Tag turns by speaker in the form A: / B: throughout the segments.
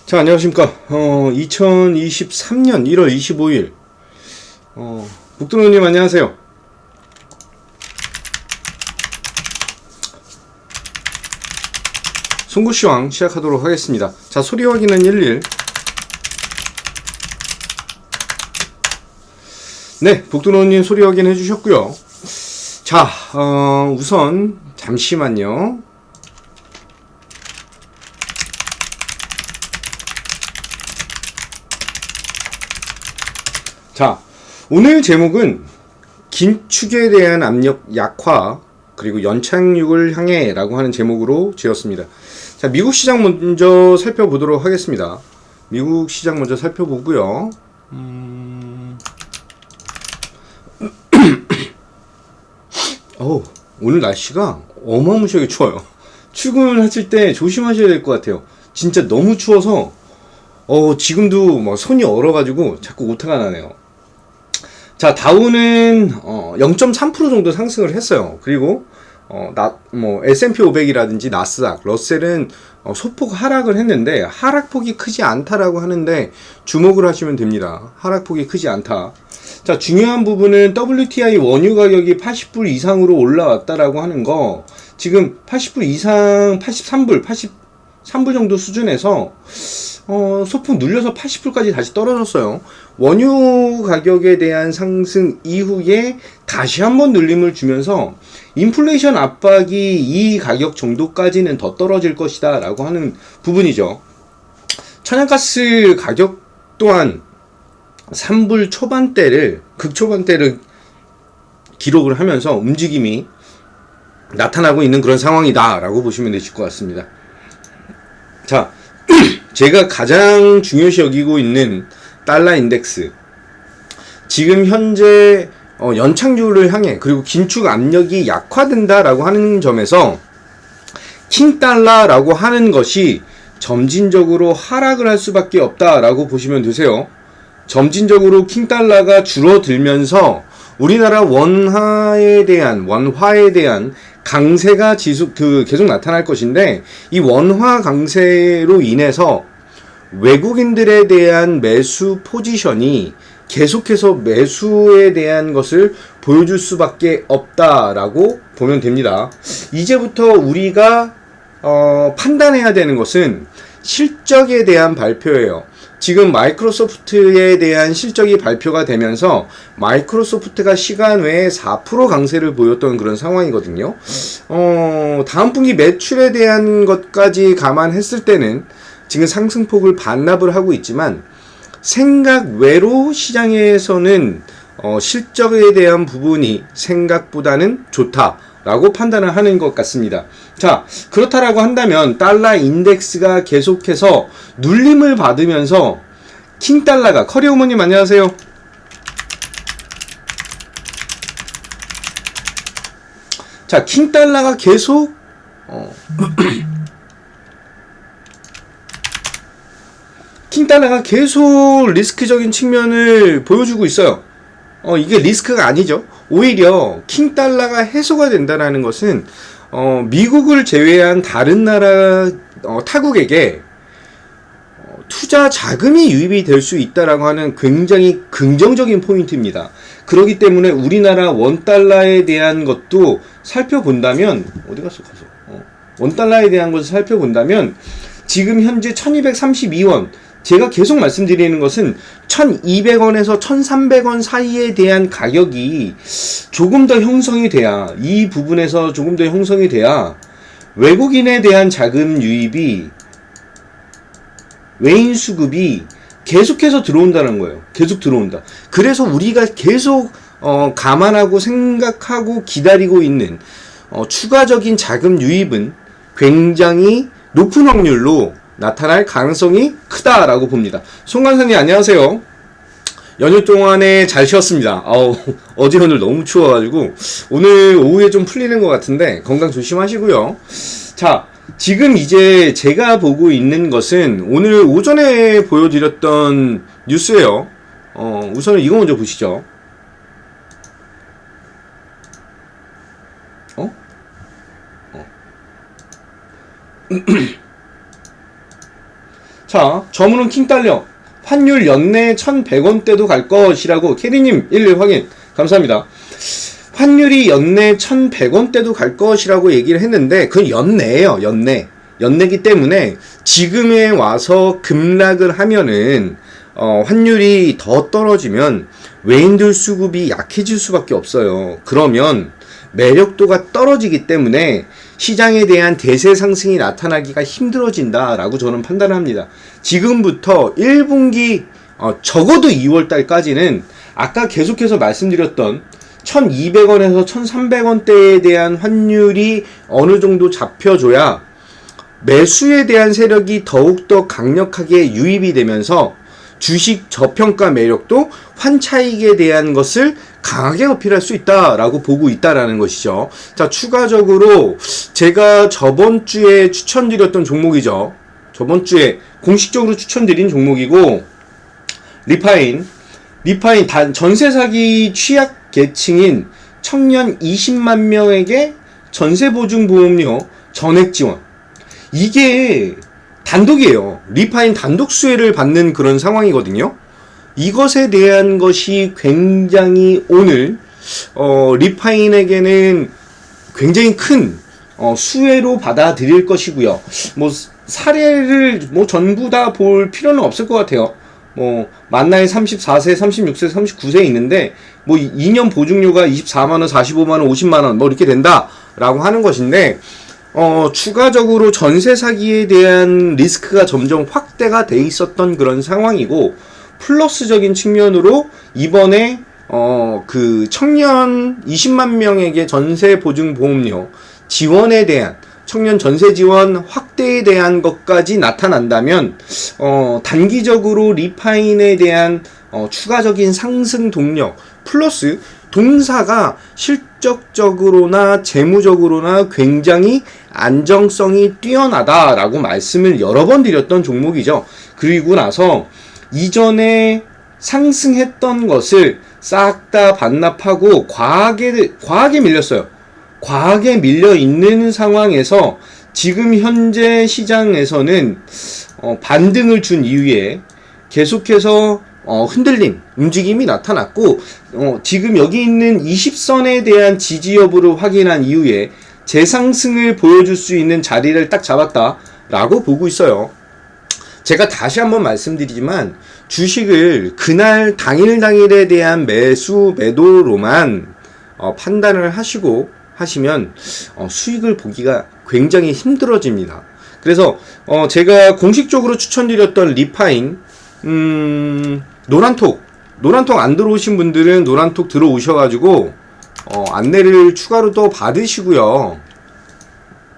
A: 자, 안녕하십니까. 2023년 1월 25일. 북두노님 안녕하세요. 송구시황 시작하도록 하겠습니다. 자, 소리 확인은 11. 네, 북두노님 소리 확인해 주셨고요. 자, 우선 잠시만요. 자, 오늘 제목은 긴축에 대한 압력 약화 그리고 연착륙을 향해 라고 하는 제목으로 지었습니다. 자, 미국 시장 먼저 살펴보도록 하겠습니다. 미국 시장 먼저 살펴보고요. 오늘 날씨가 어마무시하게 추워요. 출근하실 때 조심하셔야 될 것 같아요. 진짜 너무 추워서 지금도 뭐 손이 얼어가지고 자꾸 오타가 나네요. 자, 다우는 0.3% 정도 상승을 했어요. 그리고 S&P 500이라든지 나스닥, 러셀은 소폭 하락을 했는데 하락폭이 크지 않다라고 하는데 주목을 하시면 됩니다. 하락폭이 크지 않다. 자, 중요한 부분은 WTI 원유 가격이 80불 이상으로 올라왔다라고 하는 거, 지금 80불 이상, 83불 정도 수준에서 소폭 눌려서 80불까지 다시 떨어졌어요. 원유 가격에 대한 상승 이후에 다시 한번 눌림을 주면서 인플레이션 압박이 이 가격 정도까지는 더 떨어질 것이다 라고 하는 부분이죠. 천연가스 가격 또한 3불 초반대를, 극초반대를 기록을 하면서 움직임이 나타나고 있는 그런 상황이다 라고 보시면 되실 것 같습니다. 자, 제가 가장 중요시 여기고 있는 달러 인덱스, 지금 현재 연착륙을 향해 그리고 긴축 압력이 약화된다라고 하는 점에서 킹달러라고 하는 것이 점진적으로 하락을 할 수밖에 없다라고 보시면 되세요. 점진적으로 킹달러가 줄어들면서 우리나라 원화에 대한 강세가 계속 나타날 것인데, 이 원화 강세로 인해서 외국인들에 대한 매수 포지션이 계속해서 매수에 대한 것을 보여줄 수밖에 없다라고 보면 됩니다. 이제부터 우리가 판단해야 되는 것은 실적에 대한 발표예요. 지금 마이크로소프트에 대한 실적이 발표가 되면서 마이크로소프트가 시간 외에 4% 강세를 보였던 그런 상황이거든요. 다음 분기 매출에 대한 것까지 감안했을 때는 지금 상승폭을 반납을 하고 있지만 생각 외로 시장에서는 실적에 대한 부분이 생각보다는 좋다라고 판단을 하는 것 같습니다. 자, 그렇다라고 한다면 달러 인덱스가 계속해서 눌림을 받으면서 킹달러가, 커리어머님 안녕하세요. 자, 킹달러가 계속 킹달러가 계속 리스크적인 측면을 보여주고 있어요. 이게 리스크가 아니죠. 오히려 킹달러가 해소가 된다는 것은 미국을 제외한 다른 나라 타국에게 투자 자금이 유입이 될 수 있다라고 하는 굉장히 긍정적인 포인트입니다. 그렇기 때문에 우리나라 원달러에 대한 것도 살펴본다면, 어디 갔어? 원달러에 대한 것을 살펴본다면 지금 현재 1232원, 제가 계속 말씀드리는 것은 1200원에서 1300원 사이에 대한 가격이 조금 더 형성이 돼야, 이 부분에서 조금 더 형성이 돼야 외국인에 대한 자금 유입이, 외인 수급이 계속해서 들어온다는 거예요. 계속 들어온다. 그래서 우리가 계속 감안하고 생각하고 기다리고 있는 추가적인 자금 유입은 굉장히 높은 확률로 나타날 가능성이 크다라고 봅니다. 송관선님 안녕하세요. 연휴 동안에 잘 쉬었습니다. 어제 오늘 너무 추워가지고 오늘 오후에 좀 풀리는 것 같은데 건강 조심하시고요. 자, 지금 이제 제가 보고 있는 것은 오늘 오전에 보여드렸던 뉴스예요. 우선은 이거 먼저 보시죠. 자, 저물은 킹달러 환율 연내 1100원대도 갈 것이라고 캐리님 일일 확인 감사합니다. 환율이 연내 1100원대도 갈 것이라고 얘기를 했는데 그건 연내예요. 연내기 때문에 지금에 와서 급락을 하면은 환율이 더 떨어지면 외인들 수급이 약해질 수밖에 없어요. 그러면 매력도가 떨어지기 때문에 시장에 대한 대세 상승이 나타나기가 힘들어진다라고 저는 판단합니다. 지금부터 1분기 적어도 2월달까지는 아까 계속해서 말씀드렸던 1200원에서 1300원대에 대한 환율이 어느 정도 잡혀줘야 매수에 대한 세력이 더욱더 강력하게 유입이 되면서 주식 저평가 매력도 환차익에 대한 것을 강하게 어필할 수 있다라고 보고 있다라는 것이죠. 자, 추가적으로 제가 저번 주에 추천드렸던 종목이죠. 저번 주에 공식적으로 추천드린 종목이고 리파인 전세 사기 취약 계층인 청년 20만 명에게 전세 보증 보험료 전액 지원. 이게 단독이에요. 리파인 단독 수혜를 받는 그런 상황이거든요. 이것에 대한 것이 굉장히 오늘 리파인에게는 굉장히 큰 수혜로 받아들일 것이고요. 뭐 사례를 뭐 전부 다 볼 필요는 없을 것 같아요. 뭐 만나에 34세, 36세, 39세 있는데 뭐 2년 보증료가 24만 원, 45만 원, 50만 원 뭐 이렇게 된다라고 하는 것인데 추가적으로 전세 사기에 대한 리스크가 점점 확대가 돼 있었던 그런 상황이고 플러스적인 측면으로 이번에 그 청년 20만 명에게 전세 보증 보험료 지원에 대한 청년 전세 지원 확대에 대한 것까지 나타난다면 단기적으로 리파인에 대한 추가적인 상승 동력 플러스 동사가 실적적으로나 재무적으로나 굉장히 안정성이 뛰어나다라고 말씀을 여러 번 드렸던 종목이죠. 그리고 나서 이전에 상승했던 것을 싹 다 반납하고 과하게 밀렸어요. 과하게 밀려 있는 상황에서 지금 현재 시장에서는 반등을 준 이후에 계속해서 흔들림, 움직임이 나타났고 지금 여기 있는 20선에 대한 지지 여부를 확인한 이후에 재상승을 보여줄 수 있는 자리를 딱 잡았다라고 보고 있어요. 제가 다시 한번 말씀드리지만 주식을 그날 당일에 대한 매수 매도로만 판단을 하시면 수익을 보기가 굉장히 힘들어집니다. 그래서 제가 공식적으로 추천드렸던 리파인 노란톡 안 들어오신 분들은 노란톡 들어오셔가지고 안내를 추가로 또 받으시고요.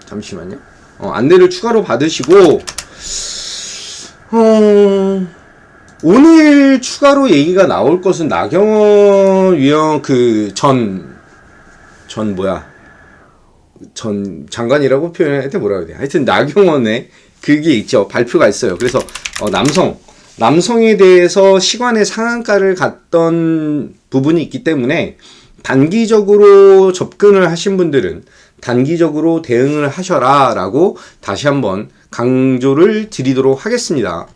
A: 잠시만요. 안내를 추가로 받으시고 오늘 추가로 얘기가 나올 것은 나경원 위원 전 장관이라고 표현할 때 뭐라고 해야 돼? 하여튼 나경원의 그게 있죠. 발표가 있어요. 그래서 남성에 대해서 시간의 상한가를 갔던 부분이 있기 때문에 단기적으로 접근을 하신 분들은 단기적으로 대응을 하셔라 라고 다시 한번 강조를 드리도록 하겠습니다.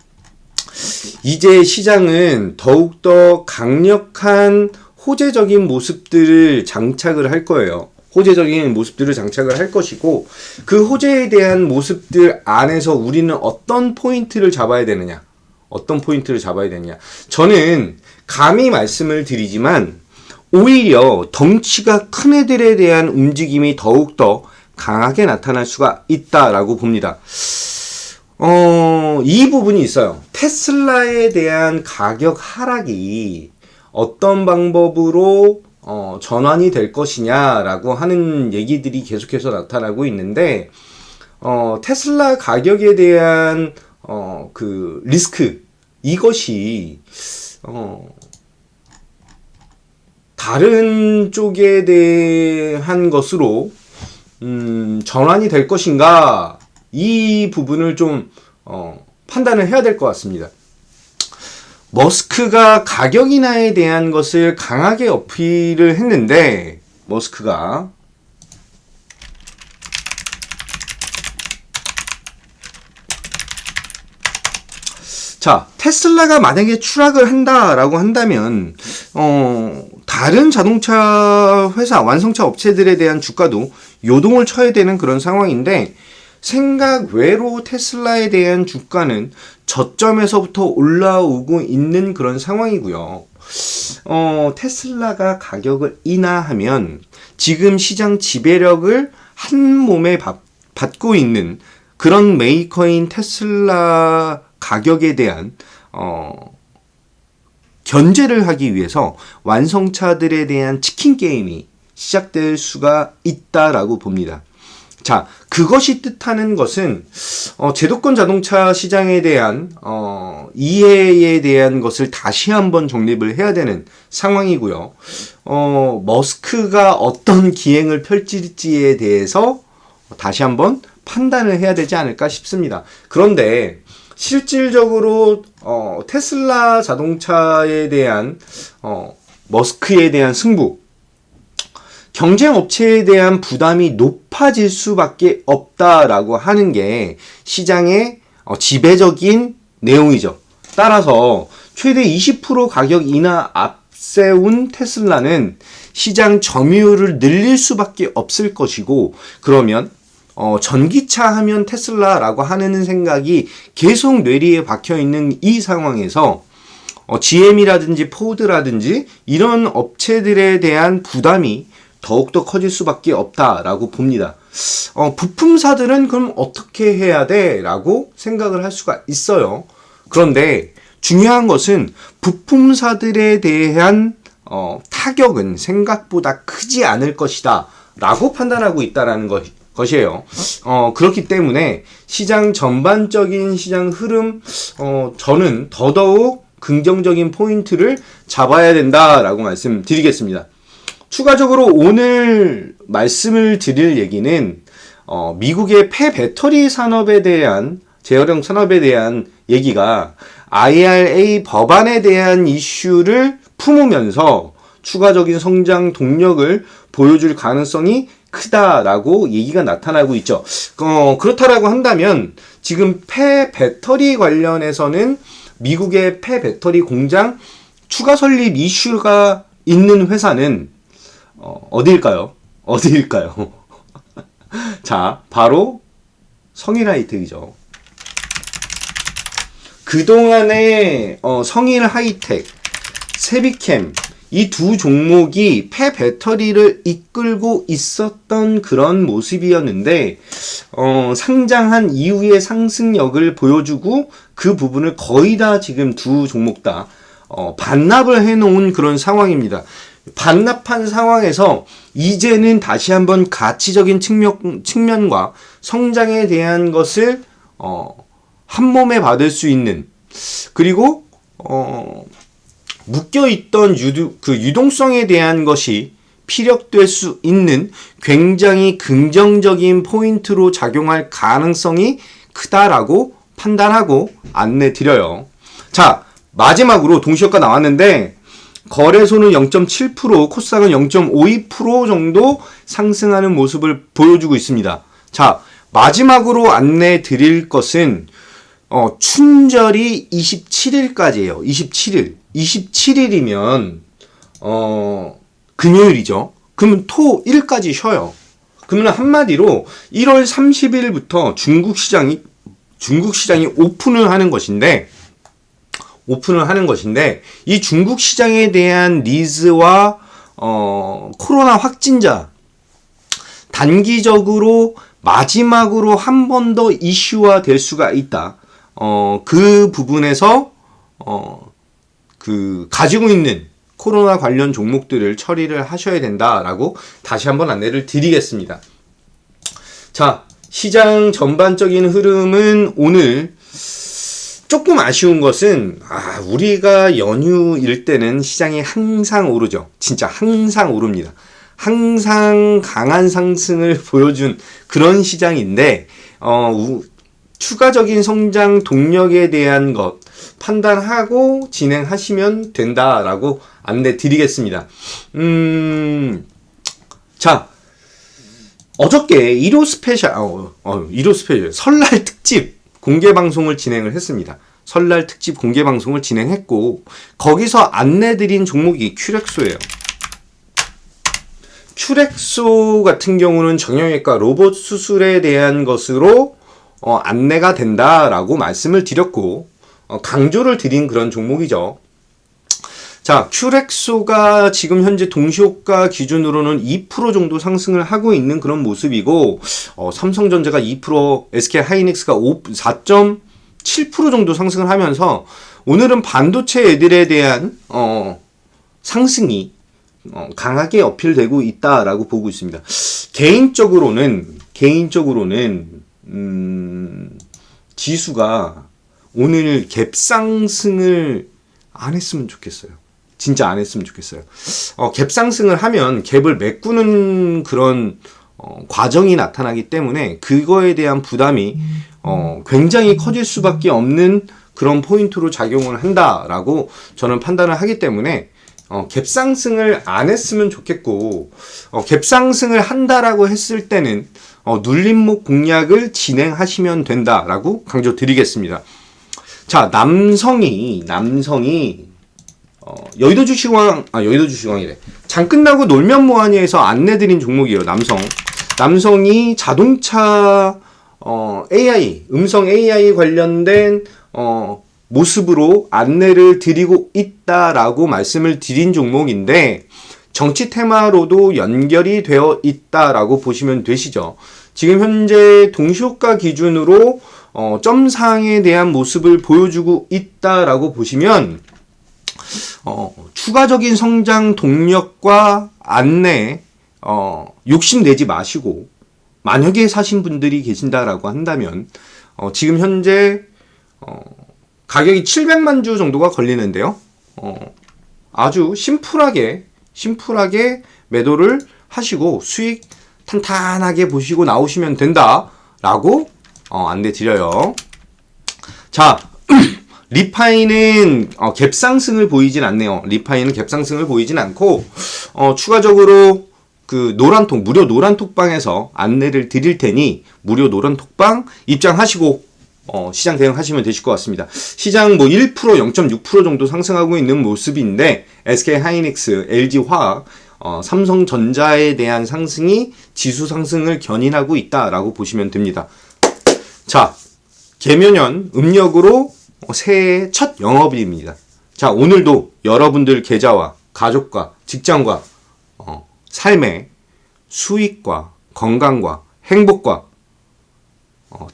A: 이제 시장은 더욱더 강력한 호재적인 모습들을 장착을 할 거예요. 호재적인 모습들을 장착을 할 것이고 그 호재에 대한 모습들 안에서 우리는 어떤 포인트를 잡아야 되느냐 저는 감히 말씀을 드리지만 오히려 덩치가 큰 애들에 대한 움직임이 더욱더 강하게 나타날 수가 있다라고 봅니다. 이 부분이 있어요. 테슬라에 대한 가격 하락이 어떤 방법으로 전환이 될 것이냐라고 하는 얘기들이 계속해서 나타나고 있는데 테슬라 가격에 대한 그 리스크 이것이 다른 쪽에 대한 것으로 전환이 될 것인가 이 부분을 좀 판단을 해야 될 것 같습니다. 머스크가 가격 인하에 대한 것을 강하게 어필을 했는데 머스크가 자, 테슬라가 만약에 추락을 한다라고 한다면, 다른 자동차 회사, 완성차 업체들에 대한 주가도 요동을 쳐야 되는 그런 상황인데, 생각 외로 테슬라에 대한 주가는 저점에서부터 올라오고 있는 그런 상황이고요. 테슬라가 가격을 인하하면 지금 시장 지배력을 한 몸에 받고 있는 그런 메이커인 테슬라 가격에 대한 견제를 하기 위해서 완성차들에 대한 치킨 게임이 시작될 수가 있다라고 봅니다. 자, 그것이 뜻하는 것은 제도권 자동차 시장에 대한 이해에 대한 것을 다시 한번 정립을 해야 되는 상황이고요. 머스크가 어떤 기행을 펼칠지에 대해서 다시 한번 판단을 해야 되지 않을까 싶습니다. 그런데 실질적으로 테슬라 자동차에 대한 머스크에 대한 승부, 경쟁 업체에 대한 부담이 높아질 수밖에 없다라고 하는 게 시장의 지배적인 내용이죠. 따라서 최대 20% 가격 인하 앞세운 테슬라는 시장 점유율을 늘릴 수밖에 없을 것이고, 그러면 전기차 하면 테슬라라고 하는 생각이 계속 뇌리에 박혀있는 이 상황에서 GM이라든지 포드라든지 이런 업체들에 대한 부담이 더욱더 커질 수밖에 없다라고 봅니다. 부품사들은 그럼 어떻게 해야 돼? 라고 생각을 할 수가 있어요. 그런데 중요한 것은 부품사들에 대한 타격은 생각보다 크지 않을 것이다 라고 판단하고 있다라는 것이에요. 그렇기 때문에 시장 전반적인 시장 흐름, 저는 더더욱 긍정적인 포인트를 잡아야 된다라고 말씀드리겠습니다. 추가적으로 오늘 말씀을 드릴 얘기는 미국의 폐배터리 산업에 대한, 재활용 산업에 대한 얘기가 IRA 법안에 대한 이슈를 품으면서 추가적인 성장 동력을 보여줄 가능성이 크다라고 얘기가 나타나고 있죠. 그렇다라고 한다면 지금 폐배터리 관련해서는 미국의 폐배터리 공장 추가 설립 이슈가 있는 회사는 어디일까요? 자, 바로 성일하이텍이죠. 그동안에 성일하이텍, 세비캠 이 두 종목이 폐배터리를 이끌고 있었던 그런 모습이었는데 상장한 이후의 상승력을 보여주고 그 부분을 거의 다 지금 두 종목 다 반납을 해놓은 그런 상황입니다. 반납한 상황에서 이제는 다시 한번 가치적인 측면과 성장에 대한 것을 한 몸에 받을 수 있는, 그리고 묶여있던 유동성에 대한 것이 피력될 수 있는 굉장히 긍정적인 포인트로 작용할 가능성이 크다라고 판단하고 안내 드려요. 자, 마지막으로 동시효과 나왔는데 거래소는 0.7%, 코스닥은 0.52% 정도 상승하는 모습을 보여주고 있습니다. 자, 마지막으로 안내 드릴 것은 춘절이 27일까지예요. 27일이면 금요일이죠. 그러면 토 1까지 쉬어요. 그러면 한마디로 1월 30일부터 중국 시장이 오픈을 하는 것인데 이 중국 시장에 대한 니즈와 코로나 확진자 단기적으로 마지막으로 한 번 더 이슈화 될 수가 있다. 그 부분에서 가지고 있는 코로나 관련 종목들을 처리를 하셔야 된다라고 다시 한번 안내를 드리겠습니다. 자, 시장 전반적인 흐름은 오늘 조금 아쉬운 것은 우리가 연휴일 때는 시장이 항상 오르죠. 진짜 항상 오릅니다. 항상 강한 상승을 보여준 그런 시장인데 추가적인 성장 동력에 대한 것 판단하고 진행하시면 된다라고 안내 드리겠습니다. 자, 어저께 1호 스페셜 설날 특집 공개 방송을 진행을 했습니다. 설날 특집 공개 방송을 진행했고 거기서 안내드린 종목이 큐렉소예요. 큐렉소 같은 경우는 정형외과 로봇 수술에 대한 것으로 안내가 된다라고 말씀을 드렸고 강조를 드린 그런 종목이죠. 자, 큐렉소가 지금 현재 동시효과 기준으로는 2% 정도 상승을 하고 있는 그런 모습이고 삼성전자가 2%, SK하이닉스가 4.7% 정도 상승을 하면서 오늘은 반도체 애들에 대한 상승이 강하게 어필되고 있다라고 보고 있습니다. 개인적으로는 지수가 오늘 갭상승을 안 했으면 좋겠어요. 진짜 안 했으면 좋겠어요. 갭상승을 하면 갭을 메꾸는 그런 과정이 나타나기 때문에 그거에 대한 부담이 굉장히 커질 수밖에 없는 그런 포인트로 작용을 한다라고 저는 판단을 하기 때문에 갭상승을 안 했으면 좋겠고 갭상승을 한다라고 했을 때는 눌림목 공략을 진행하시면 된다라고 강조드리겠습니다. 자, 남성이 여의도 주식왕이래. 장 끝나고 놀면 뭐하니에서 안내드린 종목이에요. 남성이 자동차 AI, 음성 AI 관련된 모습으로 안내를 드리고 있다라고 말씀을 드린 종목인데 정치 테마로도 연결이 되어 있다라고 보시면 되시죠. 지금 현재 동시효과 기준으로 점상에 대한 모습을 보여주고 있다라고 보시면 추가적인 성장 동력과 안내 욕심내지 마시고 만약에 사신 분들이 계신다라고 한다면 지금 현재 가격이 700만 주 정도가 걸리는데요. 아주 심플하게 매도를 하시고 수익 탄탄하게 보시고 나오시면 된다라고 안내 드려요. 자, 리파이는 갭상승을 보이진 않네요. 리파이는 갭상승을 보이진 않고 추가적으로 그 노란톡 무료 노란톡방에서 안내를 드릴 테니 무료 노란톡방 입장하시고 시장 대응하시면 되실 것 같습니다. 시장 뭐 1%, 0.6% 정도 상승하고 있는 모습인데 SK하이닉스, LG화학, 삼성전자에 대한 상승이 지수 상승을 견인하고 있다라고 보시면 됩니다. 자, 개묘년 음력으로 새해 첫 영업일입니다. 자, 오늘도 여러분들 계좌와 가족과 직장과 삶의 수익과 건강과 행복과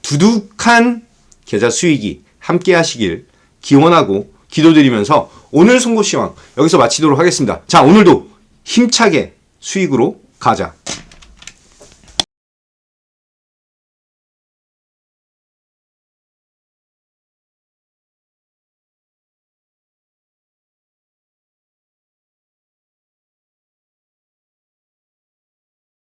A: 두둑한 계좌 수익이 함께 하시길 기원하고 기도드리면서 오늘 송곳시황 여기서 마치도록 하겠습니다. 자, 오늘도 힘차게 수익으로 가자.